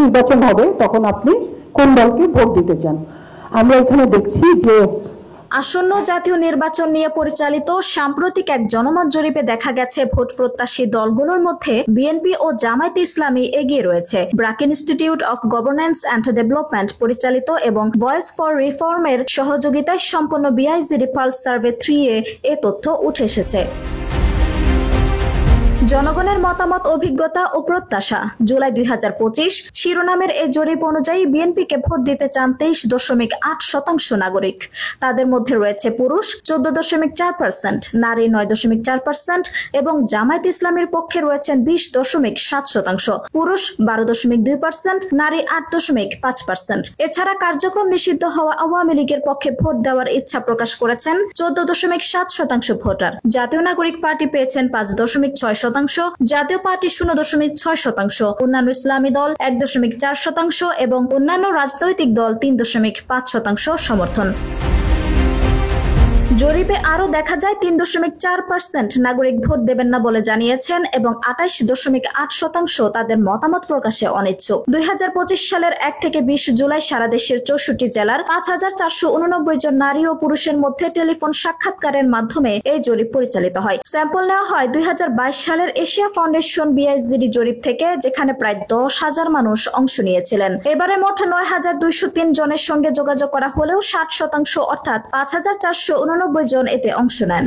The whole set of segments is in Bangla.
নির্বাচন হবে তখন আপনি কোন দলকে ভোট দিতে চান। আমরা এখানে দেখছি যে আসন্ন জাতীয় নির্বাচন নিয়ে পরিচালিত সাম্প্রতিক এক জনমত জরিপে দেখা গেছে ভোট প্রত্যাশী দলগুলোর মধ্যে বিএনপি ও জামায়াতে ইসলামী এগিয়ে রয়েছে। BRAC institute of governance and development পরিচালিত এবং ভয়েস ফর রিফর্মের সহযোগিতায় সম্পন্ন বিআইজি পালস সার্ভে 3 এ তথ্য উঠে এসেছে। জনগণের মতামত, অভিজ্ঞতা ও প্রত্যাশা। জুলাই 2025 শিরোনামের এই জরিপ অনুযায়ী বিএনপিকে ভোট দিতে চান 23.8% নাগরিক। তাদের মধ্যে রয়েছে পুরুষ 14.4%, নারী 9.4% এবং জামায়াত ইসলামের পক্ষে রয়েছেন 20.7%, পুরুষ 12.2%, নারী 8.5%। এছাড়া কার্যক্রম নিষিদ্ধ হওয়া আওয়ামী লীগের পক্ষে ভোট দেওয়ার ইচ্ছা প্রকাশ করেছেন 14.7% ভোটার। জাতীয় নাগরিক পার্টি পেয়েছেন 5.6%, জাতীয় পার্টি 0.6%, অন্যান্য ইসলামী দল 1.4% এবং অন্যান্য রাজনৈতিক দল 3.5% সমর্থন। জরিপে আরো দেখা যায় 3.4% নাগরিক ভোট দেবেন না বলে জানিয়েছেন এবং 28.8% তাদের মতামত প্রকাশে অনিচ্ছুক। 2025 সালের 1 থেকে 20 জুলাই সারা দেশের 64 জেলার 5,489 জন নারী ও পুরুষের মধ্যে টেলিফোন সাক্ষাৎকারের মাধ্যমে এই জরিপ পরিচালিত হয়। স্যাম্পল নেওয়া হয় 2022 সালের এশিয়া ফাউন্ডেশন বিআইজিডি জরিপ থেকে, যেখানে প্রায় 10,000 মানুষ অংশ নিয়েছিলেন। এবারে মোট 9,203 জনের সঙ্গে যোগাযোগ করা হলেও 60% অর্থাৎ 5,489 জন এতে অংশ নেন।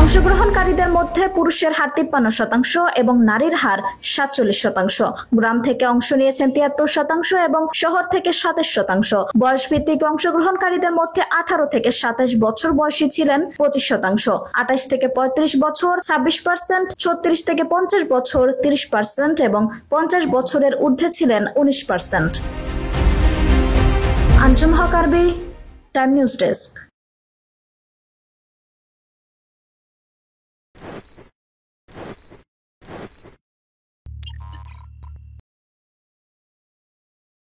অংশগ্রহণকারীদের মধ্যে পুরুষের হার 53% এবং নারীর হার 47%। গ্রাম থেকে অংশ নিয়েছেন 73% এবং শহর থেকে 27%। বয়সভিত্তিক অংশগ্রহণকারীদের মধ্যে 18 থেকে 27 বছর বয়সী ছিলেন 25%, 28 থেকে 35 বছর 26%, 36 থেকে 50 বছর 30% এবং 50 বছরের ঊর্ধ্বে ছিলেন 19%। আঞ্জুম হক আরবি, টাইম নিউজ ডেস্ক।